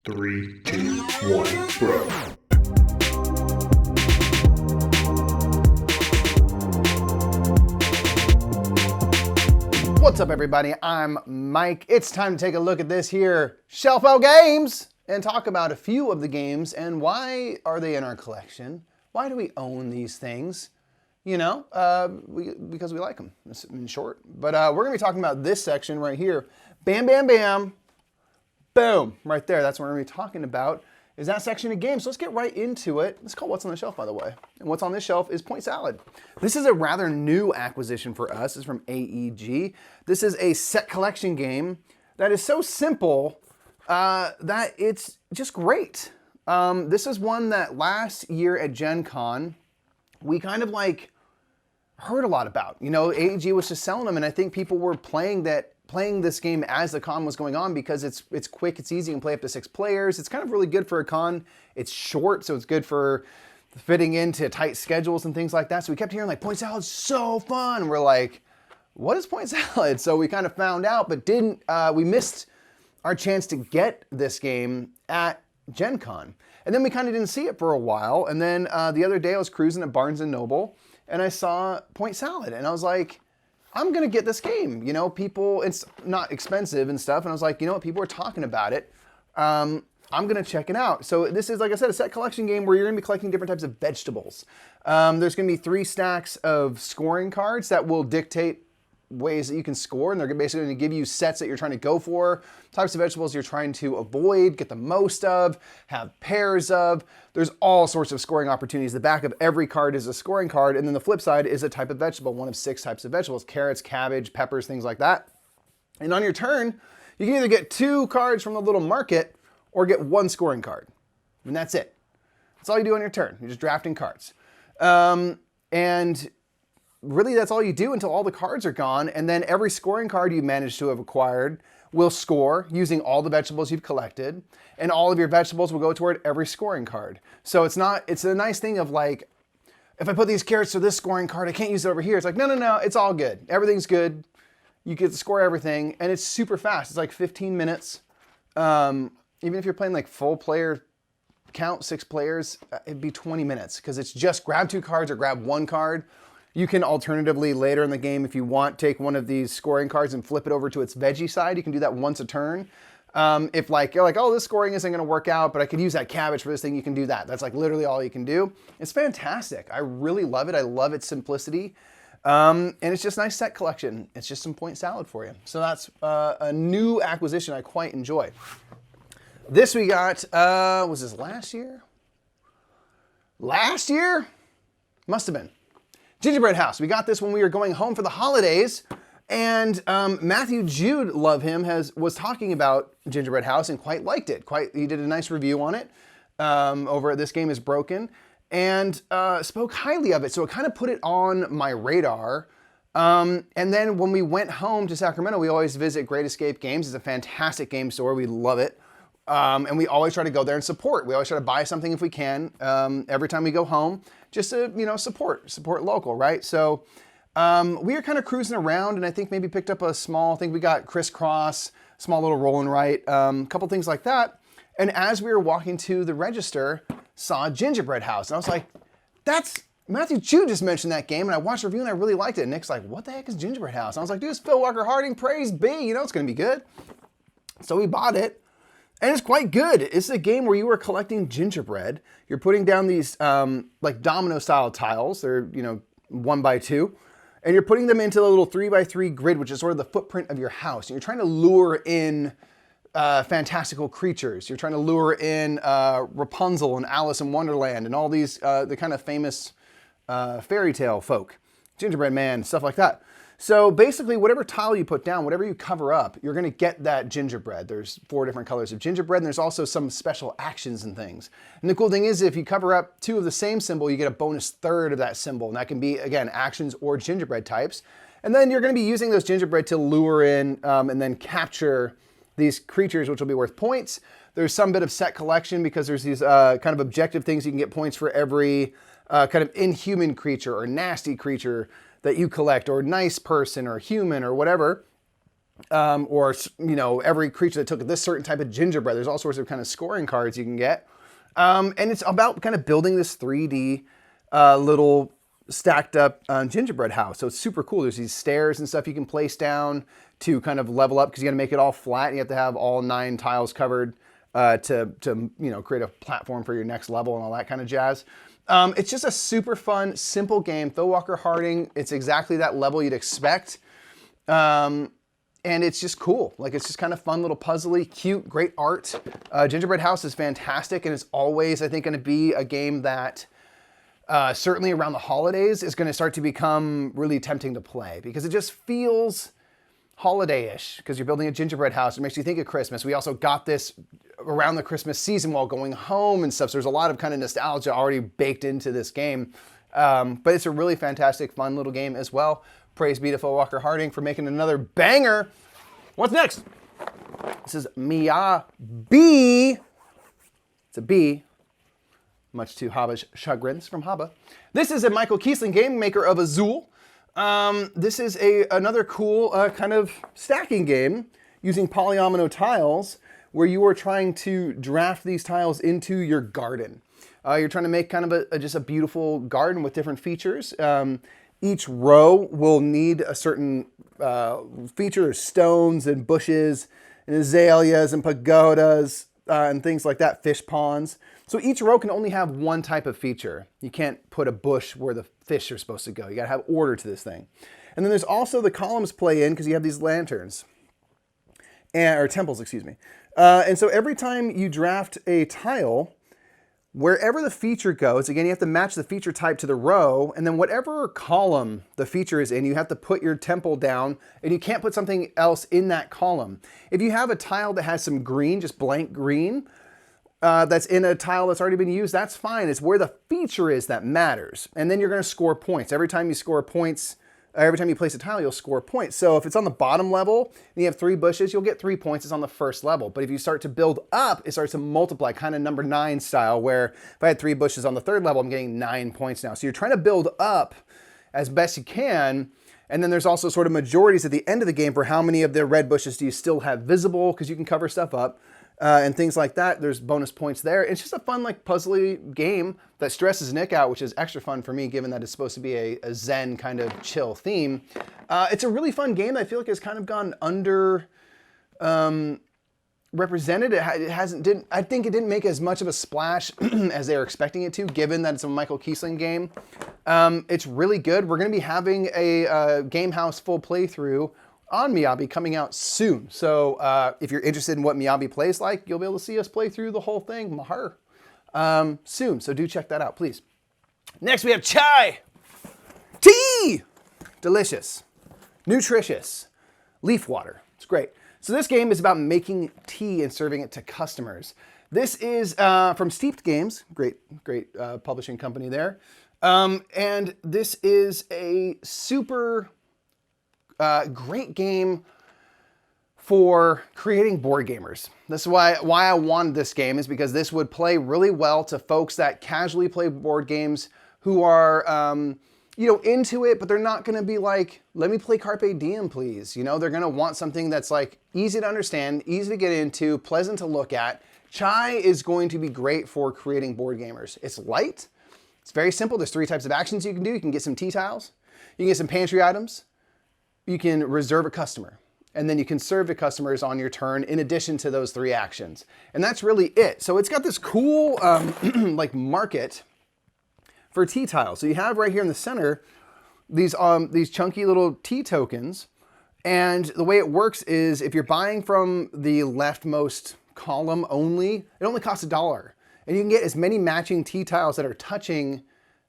Three, two, one, bro. What's up, everybody? I'm Mike. It's time to take a look at this here Shelf Out Games and talk about a few of the games and why are they in our collection? Why do we own these things? You know, because we like them, in short. But we're going to be talking about this section right here. Bam, bam, bam. Boom. Right there. That's what we're going to be talking about, is that section of games. So let's get right into it. It's called What's on the Shelf, by the way. And what's on this shelf is Point Salad. This is a rather new acquisition for us. It's from AEG. This is a set collection game that is so simple that it's just great. This is one that last year at Gen Con, we kind of like heard a lot about. You know, AEG was just selling them, and I think people were playing this game as the con was going on because it's quick, it's easy, and play up to 6 players. It's kind of really good for a con. It's short, so it's good for fitting into tight schedules and things like that. So we kept hearing like, Point Salad's so fun. And we're like, what is Point Salad? So we kind of found out, but we missed our chance to get this game at Gen Con. And then we kind of didn't see it for a while. And then the other day I was cruising at Barnes & Noble and I saw Point Salad and I was like, I'm gonna get this game. You know, it's not expensive and stuff. And I was like, you know what, people are talking about it. I'm gonna check it out. So this is, like I said, a set collection game where you're gonna be collecting different types of vegetables. There's gonna be 3 stacks of scoring cards that will dictate ways that you can score, and they're basically going to give you sets that you're trying to go for, types of vegetables you're trying to avoid, get the most of, have pairs of. There's all sorts of scoring opportunities. The back of every card is a scoring card, and then the flip side is a type of vegetable, one of 6 types of vegetables: carrots, cabbage, peppers, things like that. And on your turn, you can either get 2 cards from the little market or get 1 scoring card. And that's it. That's all you do on your turn. You're just drafting cards. And really, that's all you do until all the cards are gone, and then every scoring card you manage to have acquired will score using all the vegetables you've collected, and all of your vegetables will go toward every scoring card. So it's a nice thing of like, if I put these carrots to this scoring card, I can't use it over here. It's like, no, it's all good. Everything's good. You get to score everything, and it's super fast. It's like 15 minutes. Even if you're playing like full player count, 6 players, it'd be 20 minutes, because it's just grab 2 cards or grab 1 card. You can alternatively later in the game, if you want, take one of these scoring cards and flip it over to its veggie side. You can do that once a turn. If like you're like, oh, this scoring isn't going to work out, but I could use that cabbage for this thing, you can do that. That's like literally all you can do. It's fantastic. I really love it. I love its simplicity. And it's just nice set collection. It's just some Point Salad for you. So that's a new acquisition I quite enjoy. This we got, was this last year? Last year? Must have been. Gingerbread House. We got this when we were going home for the holidays, and Matthew Jude, love him, was talking about Gingerbread House and quite liked it. He did a nice review on it over at This Game Is Broken, and spoke highly of it. So it kind of put it on my radar. And then when we went home to Sacramento, we always visit Great Escape Games. It's a fantastic game store. We love it. And we always try to go there and support. We always try to buy something if we can every time we go home, just to, you know, support local, right? So we were kind of cruising around, and I think maybe picked up a small thing. We got Crisscross, small little roll and write, a couple things like that. And as we were walking to the register, saw Gingerbread House. And I was like, that's Matthew Chu just mentioned that game, and I watched the review and I really liked it. And Nick's like, what the heck is Gingerbread House? And I was like, dude, it's Phil Walker Harding, praise be, you know, it's gonna be good. So we bought it. And it's quite good. It's a game where you are collecting gingerbread. You're putting down these like domino style tiles. They're, you know, 1 by 2. And you're putting them into a little 3 by 3 grid, which is sort of the footprint of your house. And you're trying to lure in fantastical creatures. You're trying to lure in Rapunzel and Alice in Wonderland and all these, the kind of famous fairy tale folk. Gingerbread Man, stuff like that. So basically, whatever tile you put down, whatever you cover up, you're going to get that gingerbread. There's 4 different colors of gingerbread, and there's also some special actions and things. And the cool thing is, if you cover up 2 of the same symbol, you get a bonus 1/3 of that symbol. And that can be, again, actions or gingerbread types. And then you're going to be using those gingerbread to lure in and then capture these creatures, which will be worth points. There's some bit of set collection because there's these kind of objective things you can get points for every kind of inhuman creature or nasty creature that you collect, or nice person or human or whatever. or, you know, every creature that took this certain type of gingerbread. There's all sorts of kind of scoring cards you can get. And it's about kind of building this 3D little stacked up gingerbread house. So it's super cool. There's these stairs and stuff you can place down to kind of level up because you got to make it all flat. And you have to have all 9 tiles covered to you know, create a platform for your next level and all that kind of jazz. It's just a super fun, simple game. Phil Walker Harding, it's exactly that level you'd expect. And it's just cool. Like, it's just kind of fun, little puzzly, cute, great art. Gingerbread House is fantastic, and it's always, I think, going to be a game that certainly around the holidays is going to start to become really tempting to play because it just feels holiday-ish because you're building a gingerbread house. It makes you think of Christmas. We also got this around the Christmas season while going home and stuff. So there's a lot of kind of nostalgia already baked into this game. But it's a really fantastic, fun little game as well. Praise be to Phil Walker Harding for making another banger. What's next? This is Miyabi. It's a B, much to Haba's chagrins from Haba. This is a Michael Kiesling game, maker of Azul. This is another cool kind of stacking game using polyomino tiles where you are trying to draft these tiles into your garden. You're trying to make kind of just a beautiful garden with different features. Each row will need a certain feature, stones and bushes and azaleas and pagodas and things like that, fish ponds. So each row can only have one type of feature. You can't put a bush where the fish are supposed to go. You gotta have order to this thing. And then there's also the columns play in because you have these lanterns, or temples, excuse me. And so every time you draft a tile, wherever the feature goes, again, you have to match the feature type to the row, and then whatever column the feature is in, you have to put your temple down, and you can't put something else in that column. If you have a tile that has some green, just blank green, that's in a tile that's already been used, that's fine. It's where the feature is that matters. And then you're gonna score points. Every time you score points, every time you place a tile, you'll score points. So if it's on the bottom level and you have 3 bushes, you'll get 3 points. It's on the first level. But if you start to build up, it starts to multiply, kind of number 9 style, where if I had 3 bushes on the third level, I'm getting 9 points now. So you're trying to build up as best you can. And then there's also sort of majorities at the end of the game for how many of the red bushes do you still have visible, because you can cover stuff up. And things like that. There's bonus points there. It's just a fun, like, puzzly game that stresses Nick out, which is extra fun for me, given that it's supposed to be a Zen kind of chill theme. It's a really fun game that I feel like has kind of gone under represented. I think it didn't make as much of a splash as they were expecting it to, given that it's a Michael Kiesling game. It's really good. We're going to be having a Game House full playthrough on Miyabi coming out soon. So if you're interested in what Miyabi plays like, you'll be able to see us play through the whole thing, Mahar, soon. So do check that out, please. Next, we have chai. Tea! Delicious. Nutritious. Leaf water. It's great. So this game is about making tea and serving it to customers. This is from Steeped Games, great publishing company there. And this is a super great game for creating board gamers. This is why I wanted this game, is because this would play really well to folks that casually play board games who are, you know, into it, but they're not going to be like, let me play Carpe Diem, please. You know, they're going to want something that's like easy to understand, easy to get into, pleasant to look at. Chai is going to be great for creating board gamers. It's light. It's very simple. There's 3 types of actions you can do. You can get some tea tiles. You can get some pantry items. You can reserve a customer, and then you can serve the customers on your turn in addition to those 3 actions. And that's really it. So it's got this cool like market for tea tiles. So you have right here in the center these chunky little tea tokens. And the way it works is if you're buying from the leftmost column only, it only costs $1. And you can get as many matching tea tiles that are touching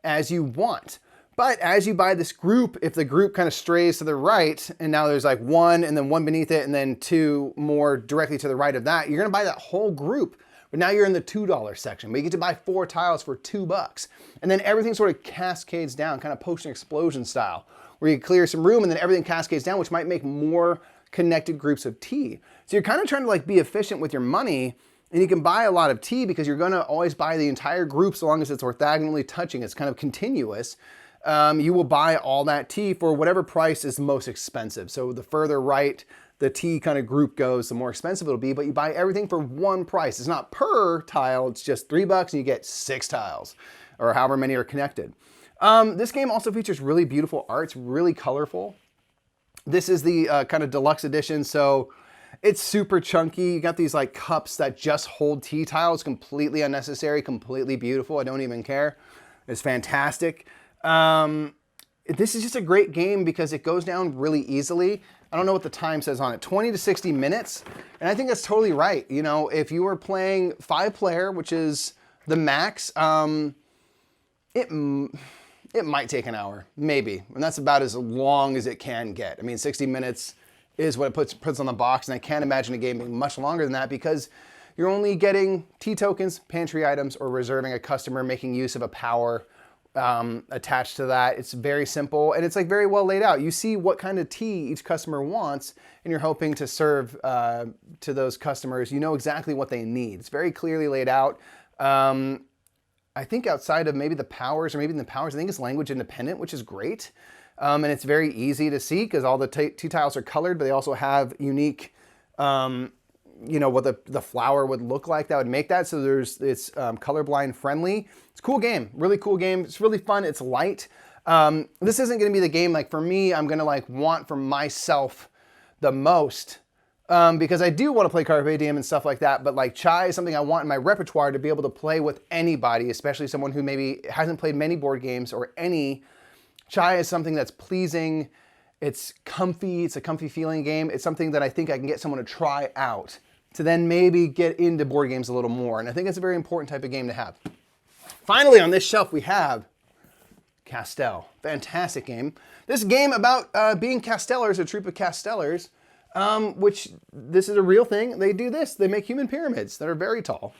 as you want. But as you buy this group, if the group kind of strays to the right, and now there's like 1 and then 1 beneath it and then 2 more directly to the right of that, you're gonna buy that whole group. But now you're in the $2 section, but you get to buy 4 tiles for $2. And then everything sort of cascades down, kind of potion explosion style, where you clear some room and then everything cascades down, which might make more connected groups of tea. So you're kind of trying to like be efficient with your money, and you can buy a lot of tea because you're gonna always buy the entire group so long as it's orthogonally touching, it's kind of continuous. You will buy all that tea for whatever price is most expensive. So the further right the tea kind of group goes, the more expensive it'll be, but you buy everything for one price. It's not per tile, it's just $3 and you get 6 tiles, or however many are connected. This game also features really beautiful art. It's really colorful. This is the kind of deluxe edition, so it's super chunky. You got these like cups that just hold tea tiles, completely unnecessary, completely beautiful. I don't even care. It's fantastic. This is just a great game because it goes down really easily. I don't know what the time says on it, 20 to 60 minutes. And I think that's totally right. You know, if you were playing 5-player, which is the max, it might take an hour, maybe. And that's about as long as it can get. I mean, 60 minutes is what it puts on the box. And I can't imagine a game being much longer than that because you're only getting tea tokens, pantry items, or reserving a customer, making use of a power attached to that. It's very simple and it's like very well laid out. You see what kind of tea each customer wants and you're hoping to serve to those customers. You know exactly what they need. It's very clearly laid out. I think outside of maybe the powers, I think it's language independent, which is great. And it's very easy to see because all the tea tiles are colored, but they also have unique, you know, what the flower would look like that would make that. So it's colorblind friendly. It's a cool game, really cool game. It's really fun. It's light. This isn't going to be the game, like for me, I'm going to like want for myself the most because I do want to play Carpe Diem and stuff like that. But like Chai is something I want in my repertoire to be able to play with anybody, especially someone who maybe hasn't played many board games or any. Chai is something that's pleasing. It's comfy. It's a comfy feeling game. It's something that I think I can get someone to try out to then maybe get into board games a little more. And I think it's a very important type of game to have. Finally, on this shelf, we have Castell. Fantastic game. This game about being Castellers, a troop of Castellers, which this is a real thing. They do this. They make human pyramids that are very tall.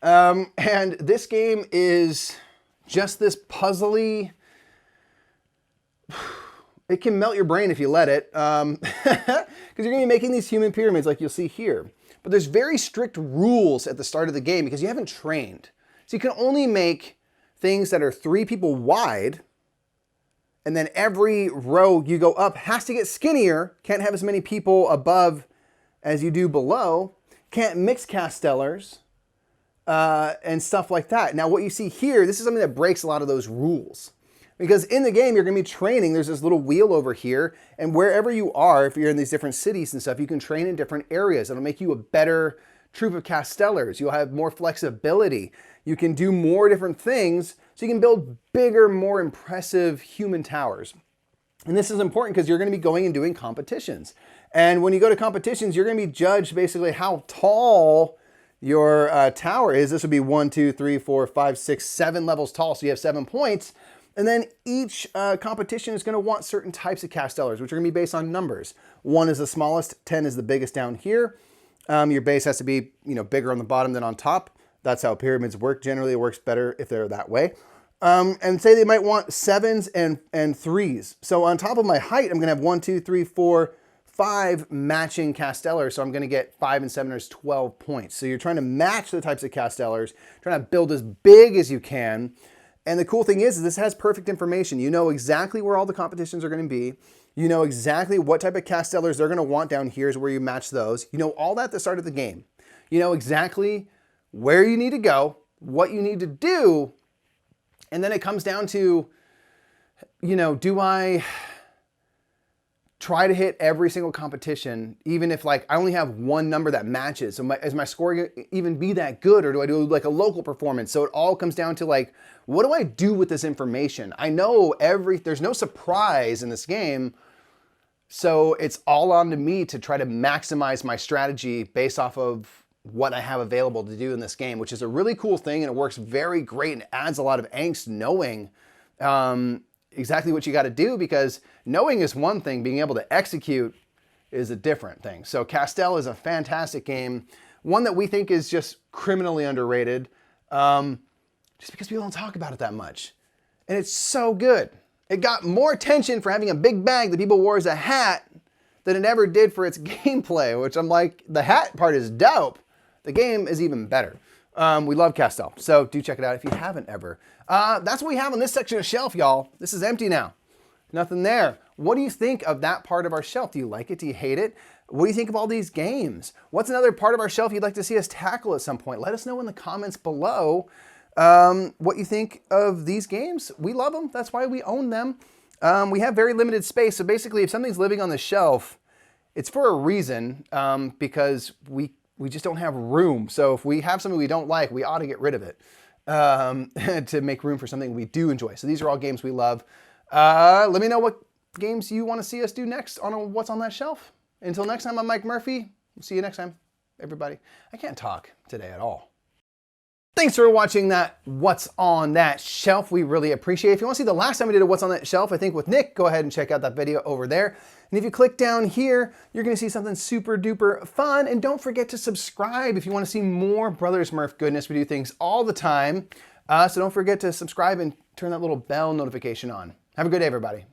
And this game is just this puzzly... It can melt your brain if you let it, because you're going to be making these human pyramids like you'll see here. But there's very strict rules at the start of the game because you haven't trained. So you can only make things that are 3 people wide, and then every row you go up has to get skinnier, can't have as many people above as you do below, can't mix Castellers, and stuff like that. Now what you see here, this is something that breaks a lot of those rules. Because in the game, you're going to be training. There's this little wheel over here. And wherever you are, if you're in these different cities and stuff, you can train in different areas. It'll make you a better troop of Castellers. You'll have more flexibility. You can do more different things. So you can build bigger, more impressive human towers. And this is important because you're going to be going and doing competitions. And when you go to competitions, you're going to be judged basically how tall your tower is. This would be 1, 2, 3, 4, 5, 6, 7 levels tall. So you have 7 points. And then each competition is going to want certain types of Castellers, which are going to be based on numbers. 1 is the smallest, 10 is the biggest down here. Your base has to be, you know, bigger on the bottom than on top. That's how pyramids work. Generally, it works better if they're that way. And say they might want 7s and 3s. So on top of my height, I'm going to have 1, 2, 3, 4, 5 matching Castellers. So I'm going to get 5 and 7 is 12 points. So you're trying to match the types of Castellers, trying to build as big as you can. And the cool thing is this has perfect information. You know exactly where all the competitions are going to be. You know exactly what type of Castellers they're going to want down here is where you match those. You know all that at the start of the game. You know exactly where you need to go, what you need to do. And then it comes down to, you know, do I try to hit every single competition, even if like I only have one number that matches? So is my score even be that good, or do I do like a local performance? So it all comes down to like, what do I do with this information? I know there's no surprise in this game. So it's all on to me to try to maximize my strategy based off of what I have available to do in this game, which is a really cool thing. And it works very great and adds a lot of angst knowing exactly what you got to do, because knowing is one thing, being able to execute is a different thing. So Castell is a fantastic game, one that we think is just criminally underrated, just because people don't talk about it that much. And it's so good. It got more attention for having a big bag that people wore as a hat than it ever did for its gameplay, which I'm like, the hat part is dope. The game is even better. We love Castell, so do check it out if you haven't ever. That's what we have on this section of shelf, y'all. This is empty now. Nothing there. What do you think of that part of our shelf? Do you like it? Do you hate it? What do you think of all these games? What's another part of our shelf you'd like to see us tackle at some point? Let us know in the comments below what you think of these games. We love them. That's why we own them. We have very limited space. So basically, if something's living on the shelf, it's for a reason, because we just don't have room. So if we have something we don't like, we ought to get rid of it to make room for something we do enjoy. So these are all games we love. Let me know what games you want to see us do next on What's on That Shelf. Until next time, I'm Mike Murphy. We'll see you next time, everybody. I can't talk today at all. Thanks for watching that What's on That Shelf. We really appreciate it. If you want to see the last time we did a What's on That Shelf, I think with Nick, go ahead and check out that video over there. And if you click down here, you're going to see something super duper fun. And don't forget to subscribe if you want to see more Brothers Murph goodness. We do things all the time. So don't forget to subscribe and turn that little bell notification on. Have a good day, everybody.